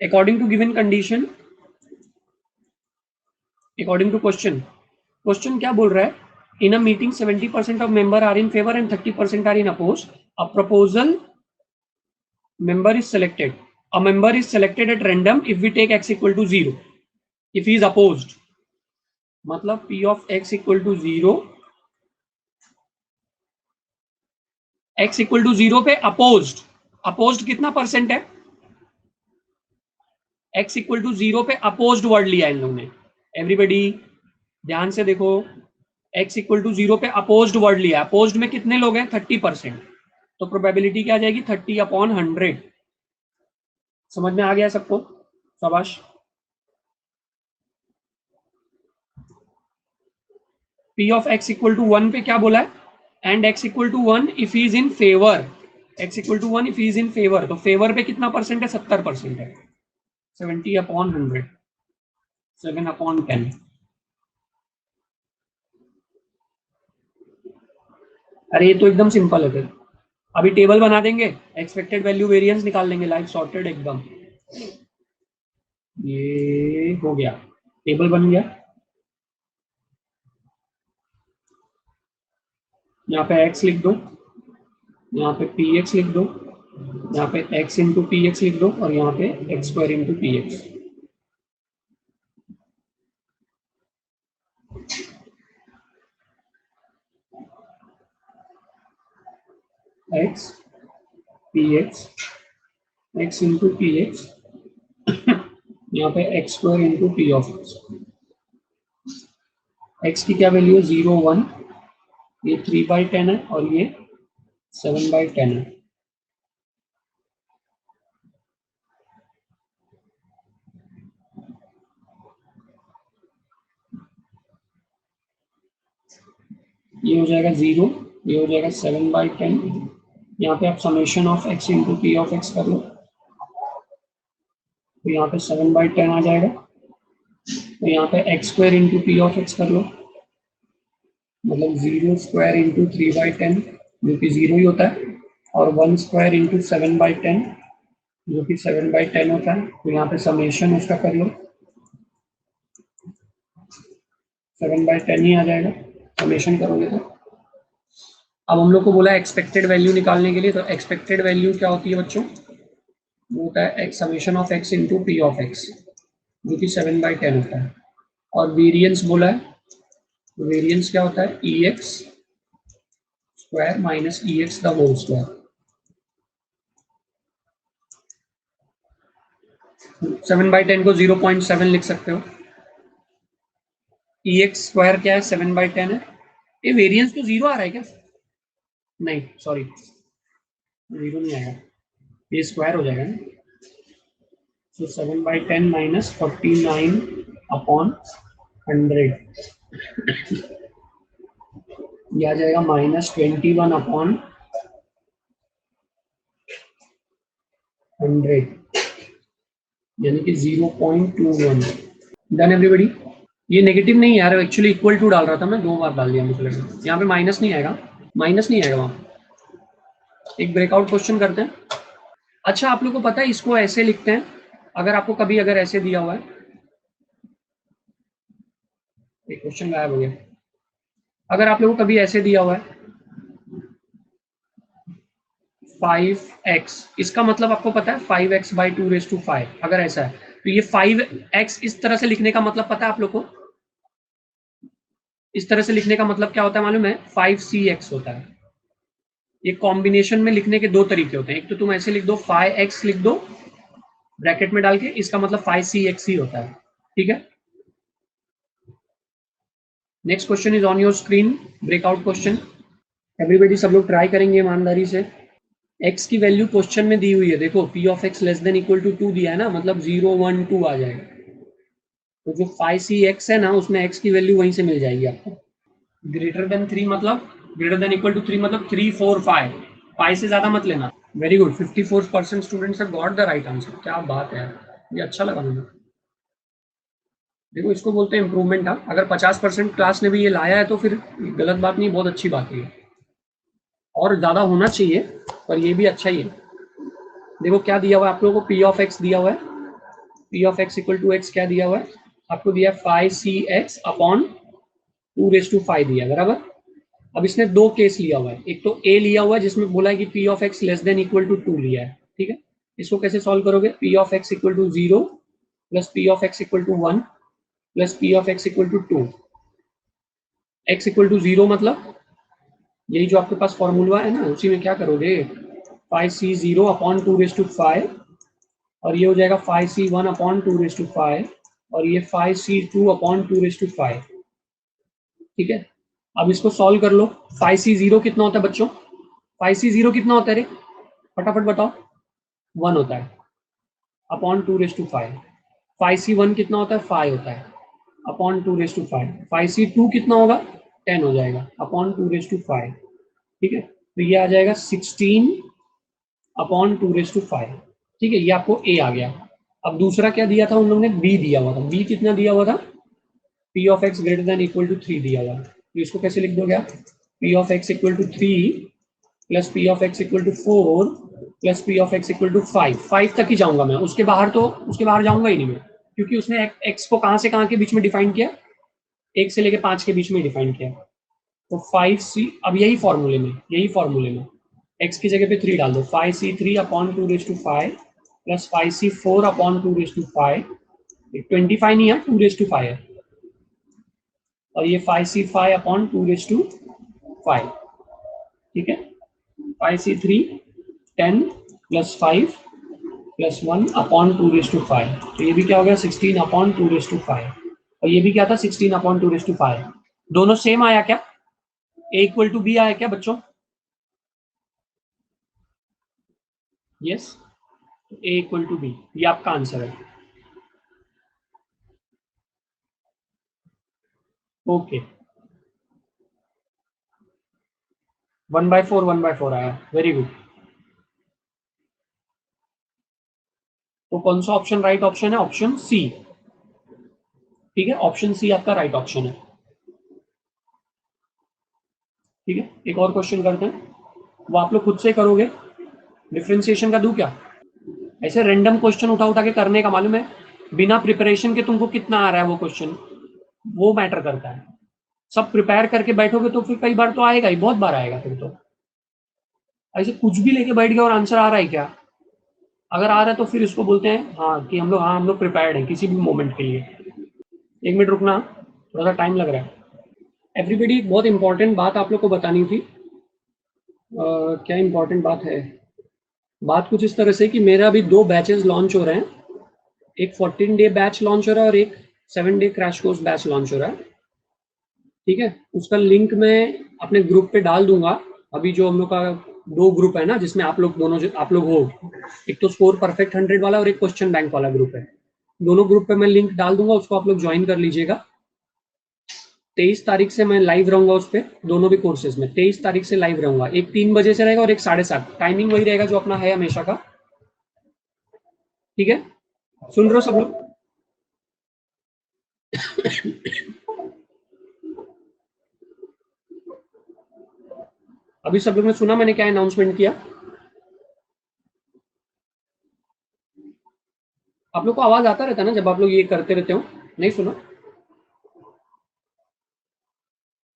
According to given condition, according to question क्या बोल रहा है, in a meeting 70% of member are in favor and 30% are in opposed, a proposal member is selected, a member is selected at random if we take x equal to 0 if he is opposed, मतलब P of x equal to 0, x equal to 0 पे opposed कितना percent है, x equal to 0 पे opposed word लिया इन लोगों ने, everybody ध्यान से देखो, x इक्वल टू 0 पे अपोज्ड वर्ड लिया, अपोज्ड में कितने लोग हैं 30%, तो प्रोबेबिलिटी क्या आ जाएगी 30/100। समझ में आ गया सबको, शाबाश। P of x equal to 1 पे क्या बोला है, and x equal to 1 if he is in favour, x equal to 1 if he is in favour, तो फेवर पे कितना परसेंट है 70% है, 70/100, 7/10। अरे ये तो एकदम सिंपल है, फिर अभी टेबल बना देंगे, एक्सपेक्टेड वैल्यू वेरिएंस निकाल लेंगे, लाइफ सॉर्टेड एकदम। ये हो गया, टेबल बन गया, यहाँ पे x लिख दो, यहाँ पे px लिख दो, यहाँ पे x इंटू पी एक्स लिख दो, और यहाँ पे x square into P x. x P x, x into P x, यहाँ पे x square into p of x. x की क्या वैल्यू है 0 1, ये 3/10 है और ये 7/10 है। ये हो जाएगा 0, ये हो जाएगा 7/10, यहाँ पे आप summation of x into p of x कर लो, तो यहाँ पे 7/10 आ जाएगा, तो यहाँ पे x square into p of x कर लो, मतलब 0 स्क्वायर इंटू 3/10 जो कि 0 ही होता है, और 1 स्क्वायर इंटू 7/10 जो कि 7/10 होता है, तो यहाँ पे समेशन उसका कर लो, 7/10 ही आ जाएगा समेशन करोगे तो। अब हम लोग को बोला एक्सपेक्टेड वैल्यू निकालने के लिए, तो एक्सपेक्टेड वैल्यू क्या होती है बच्चों, वो होता है summation of x into p of x जो कि 7/10 होता है, और वेरिएंस बोला है, तो वेरिएंस क्या होता है ex square minus ex the whole square. 7/10 को 0.7 लिख सकते हो, ex स्क्वायर क्या है 7/10 है, ये वेरिएंस तो 0 आ रहा है क्या, नहीं सॉरी 0 नहीं आएगा, ये स्क्वायर हो जाएगा ना, तो 7/10 माइनस 49/100, ये आ जाएगा -21/100, यानी कि 0.21। Done everybody. ये नेगेटिव नहीं यार, एक्चुअली इक्वल टू डाल रहा था मैं, 2 बार डाल दिया मुझे लगा, यहाँ पे माइनस नहीं आएगा, माइनस नहीं आएगा वहाँ। एक ब्रेकआउट क्वेश्चन करते हैं। अच्छा आप लोग को पता है इसको ऐसे लिखते हैं, अगर आपको कभी अगर ऐसे दिया हुआ है, एक क्वेश्चन गायब हो गया, अगर आप लोगों को कभी ऐसे दिया हुआ है 5x, इसका मतलब आपको पता है 5x/2⁵, अगर ऐसा है तो ये 5x इस तरह से लिखने का मतलब पता है आप लोग को, इस तरह से लिखने का मतलब क्या होता है मालूम है, 5cx होता है, ये कॉम्बिनेशन में लिखने के दो तरीके होते हैं, एक तो तुम ऐसे लिख दो फाइ एक्स लिख दो ब्रैकेट में डाल के, इसका मतलब फाइ सी एक्स ही होता है, ठीक है। Next question is on your screen, breakout question. Everybody सब लोग ट्राई करेंगे ईमानदारी से। x की वैल्यू क्वेश्चन में दी हुई है, देखो p of x less than equal to 2 दिया है ना, मतलब 0 1 2 आ जाएगा। तो जो फाइ सी एक्स है ना, उसमें x की वैल्यू वहीं से मिल जाएगी आपको। ग्रेटर देन 3 मतलब ग्रेटर देन इक्वल टू 3 मतलब 3 4 5, 5 से ज्यादा मत लेना। Very good, 54% students have got the right answer. क्या बात है, ये अच्छा लगा मुझे। देखो इसको बोलते हैं इंप्रूवमेंट। अगर 50% क्लास ने भी ये लाया है तो फिर गलत बात नहीं, बहुत अच्छी बात है, और ज्यादा होना चाहिए, पर ये भी अच्छा ही है। देखो क्या दिया हुआ है आप लोगों को, p ऑफ x दिया हुआ है, p of x equal to x क्या दिया हुआ है आपको, दिया है फाइ सी एक्स अपॉन 2⁵ दिया, बराबर। अब इसने दो केस लिया हुआ है, एक तो a लिया हुआ है जिसमें बोला है कि p of x less than equal to 2 लिया है, ठीक है। इसको कैसे सॉल्व करोगे, p of x equal to 0 plus p of x equal to 1 plus p of x equal to 2। x equal to 0 मतलब यही जो आपके पास फॉर्मूला है ना, उसी में क्या करोगे, फाइ सी 0 अपॉन 2⁵, और ये हो जाएगा फाइ सी 1 अपॉन 2⁵, और ये फाइ सी 2 अपॉन 2⁵, ठीक है। अब इसको सॉल्व कर लो। फाइ सी 0 कितना होता है बच्चों, फाइ सी 0 कितना होता है रे, फटाफट बताओ, 1 होता है अपॉन 2⁵। फाइ सी 1 कितना होता है, 5 होता है अपॉन 2⁵। फाइ सी 2 कितना होगा, 10 हो जाएगा अपॉन 2⁵, ठीक है। तो ये आ जाएगा 16 अपॉन 2⁵, ठीक है। ये आपको a आ गया। अब दूसरा क्या दिया था उन लोगों ने, b दिया हुआ था। b कितना दिया हुआ था, p of x greater than equal to 3 दिया हुआ। तो इसको कैसे लिख दोगे आप, p of x equal to 3 plus p of x equal to 4 plus p of x equal to 5। 5 तक ही जाऊंगा मैं, उसके बाहर जाऊंगा ही नहीं मैं, क्योंकि उसने x को कहाँ से कहाँ के बीच में डिफाइन किया, 1 से लेके 5 के बीच में डिफाइन किया। तो 5c, अब यही फॉर्मूले में x की जगह पे 3 डाल दो, 5c3 upon 2⁵ plus 5c4 upon 2⁵, 25 नहीं है 2⁵ है, और ये 5c5 अपॉन 2⁵, ठीक है। 5c3 10 प्लस 5 प्लस 1 अपॉन 2⁵, तो ये भी क्या हो गया 16 अपॉन 2⁵, और ये भी क्या था 16 अपॉन 2⁵। दोनों सेम आया क्या, a इक्वल टू बी आया क्या बच्चों, yes, a equal to B, ये आपका आंसर है। ओके, 1/4 आया, वेरी गुड। तो कौन सा ऑप्शन राइट ऑप्शन है, ऑप्शन सी, ठीक है। ऑप्शन सी आपका राइट ऑप्शन है, ठीक है। एक और क्वेश्चन करते हैं, वो आप लोग खुद से करोगे। डिफरेंशिएशन का दूं क्या, ऐसे रैंडम क्वेश्चन उठा उठा के करने का, मालूम है, बिना प्रिपरेशन के तुमको कितना आ रहा है वो क्वेश्चन, वो मैटर करता है। सब प्रिपेयर करके बैठोगे तो फिर कई बार तो आएगा ही, बहुत बार आएगा फिर तो। ऐसे कुछ भी लेके बैठ गया और आंसर आ रहा है क्या, अगर आ रहा है तो फिर इसको बोलते हैं हाँ कि हम लोग प्रिपेयर्ड हैं किसी भी मोमेंट के लिए। 1 मिनट रुकना, थोड़ा सा टाइम लग रहा है। एवरीबडी, एक बहुत इंपॉर्टेंट बात आप लोग को बतानी थी। क्या इंपॉर्टेंट बात है, बात कुछ इस तरह से कि मेरा अभी 2 बैचेस लॉन्च हो रहे हैं, एक 14 डे बैच लॉन्च हो रहा है और एक 7 day crash course batch launch हो रहा है, ठीक है। उसका लिंक मैं अपने ग्रुप पे डाल दूंगा। अभी जो हम लोग का 2 ग्रुप है ना, जिसमें आप लोग दोनों आप लोग हो, एक तो स्कोर परफेक्ट 100 वाला और एक क्वेश्चन बैंक वाला ग्रुप है। दोनों ग्रुप पे मैं लिंक डाल दूंगा, उसको आप लोग ज्वाइन कर लीजिएगा। 23 तारीख से मैं लाइव रहूंगा उस पर, दोनों भी कोर्सेज में 23 तारीख से लाइव रहूंगा। एक 3 बजे से रहेगा और एक 7:30, टाइमिंग वही रहेगा जो अपना है हमेशा का, ठीक है। सुन रहे हो सब लोग अभी सब लोग ने सुना मैंने क्या अनाउंसमेंट किया, आप लोग को आवाज आता रहता है ना जब आप लोग ये करते रहते हो, नहीं सुना,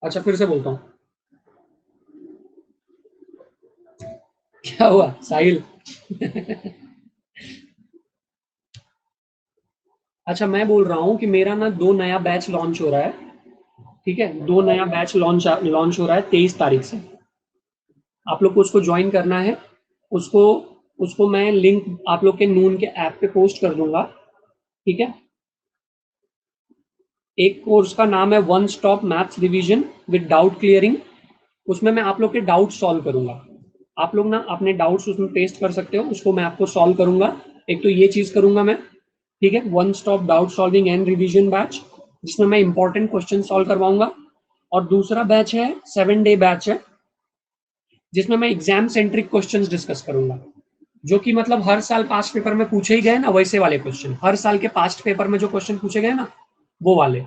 अच्छा फिर से बोलता हूँ। क्या हुआ साहिल अच्छा मैं बोल रहा हूँ कि मेरा ना 2 नया बैच लॉन्च हो रहा है, ठीक है। 2 नया बैच लॉन्च हो रहा है 23 तारीख से। आप लोग को उसको ज्वाइन करना है। उसको मैं लिंक आप लोग के नून के ऐप पे पोस्ट कर दूंगा, ठीक है। एक कोर्स का नाम है one stop maths revision with doubt clearing. उसमें मैं आप लोग के डाउट सॉल्व करूंगा। आप लोग ना अपने डाउट्स उसमें पेस्ट कर सकते हो, उसको मैं आपको सॉल्व करूंगा। एक तो ये चीज करूंगा मैं, ठीक है, one stop doubt solving and revision batch, जिसमें मैं इंपॉर्टेंट क्वेश्चन सॉल्व करवाऊंगा। और दूसरा बैच है 7 डे बैच है, जिसमें मैं एग्जाम सेंट्रिक क्वेश्चंस डिस्कस करूंगा, जो कि मतलब हर साल पास्ट पेपर में पूछे ही गए ना, वैसे वाले क्वेश्चन, हर साल के पास्ट पेपर में जो क्वेश्चन पूछे गए ना, वो वाले।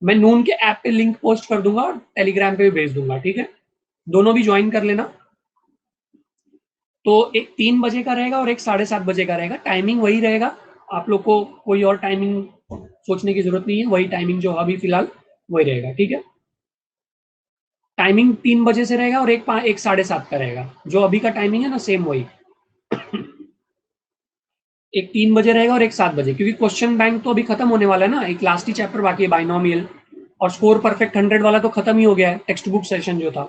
मैं नून के ऐप पे लिंक पोस्ट कर दूंगा और टेलीग्राम पे भी भेज दूंगा, ठीक है। दोनों भी ज्वाइन कर लेना। तो एक 3 बजे का रहेगा और एक 7:30 बजे का रहेगा। टाइमिंग वही रहेगा, आप लोग को कोई और टाइमिंग सोचने की जरूरत नहीं है, वही टाइमिंग जो अभी फिलहाल वही रहेगा, ठीक है। टाइमिंग 3 बजे से रहेगा और एक 7:30 का रहेगा, जो अभी का टाइमिंग है ना, सेम वही। एक 3 बजे रहेगा और एक 7 बजे, क्योंकि क्वेश्चन बैंक तो अभी खत्म होने वाला है ना, एक लास्ट ही चैप्टर बाकी है, बाइनोमियल। और स्कोर परफेक्ट 100 वाला तो खत्म ही हो गया है, टेक्स्ट बुक सेशन जो था।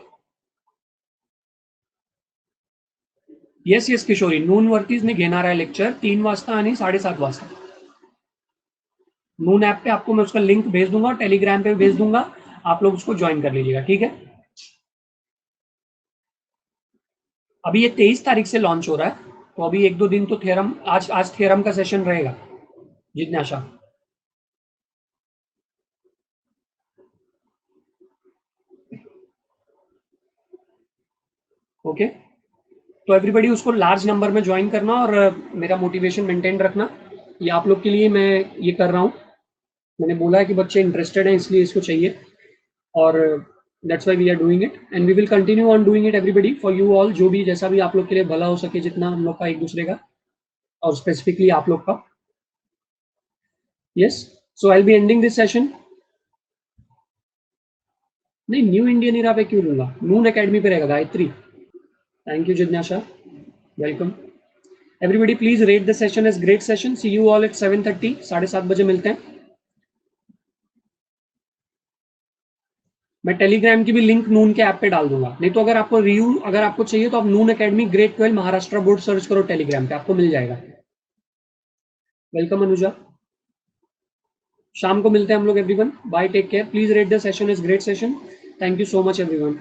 येस येस किशोरी, नून वरतीच मी घेणार आहे लेक्चर 3 वाजता आणि 7:30 वाजता। नून ऐप पे आपको मैं उसका लिंक भेज दूंगा, टेलीग्राम पे भेज दूंगा, आप लोग उसको ज्वाइन कर लीजिएगा, ठीक है। अभी ये 23 तारीख से लॉन्च हो रहा है, तो अभी 1-2 दिन तो थ्योरम, आज थ्योरम का सेशन रहेगा, जिज्ञासा। ओके, तो एवरीबडी उसको लार्ज नंबर में ज्वाइन करना और मेरा मोटिवेशन मेंटेन रखना। ये आप लोग के लिए मैं ये कर रहा हूँ, मैंने बोला है कि बच्चे इंटरेस्टेड हैं इसलिए इसको चाहिए, और that's why we are doing it and we will continue on doing it everybody for you all, जो भी जैसा भी आप लोग के लिए भला हो सके, जितना हम लोग का एक दूसरे का, और स्पेसिफिकली आप लोग का। Yes, so I will be ending this session. नहीं, न्यू इंडियन इरा पे क्यों लूंगा, नून एकेडमी पे रहेगा गायत्री। थैंक यू जिज्ञासा, welcome. Everybody please rate the session as great session. See you all at 7:30, 7:30 मिलते हैं। मैं टेलीग्राम की भी लिंक नून के ऐप पे डाल दूंगा, नहीं तो अगर आपको रिव्यू अगर आपको चाहिए तो आप Noon academy grade 12 Maharashtra board search करो टेलीग्राम पे, आपको मिल जाएगा। वेलकम अनुजा, शाम को मिलते हैं हम लोग everyone. Bye, take care, please rate the session is great session. Thank you so much everyone.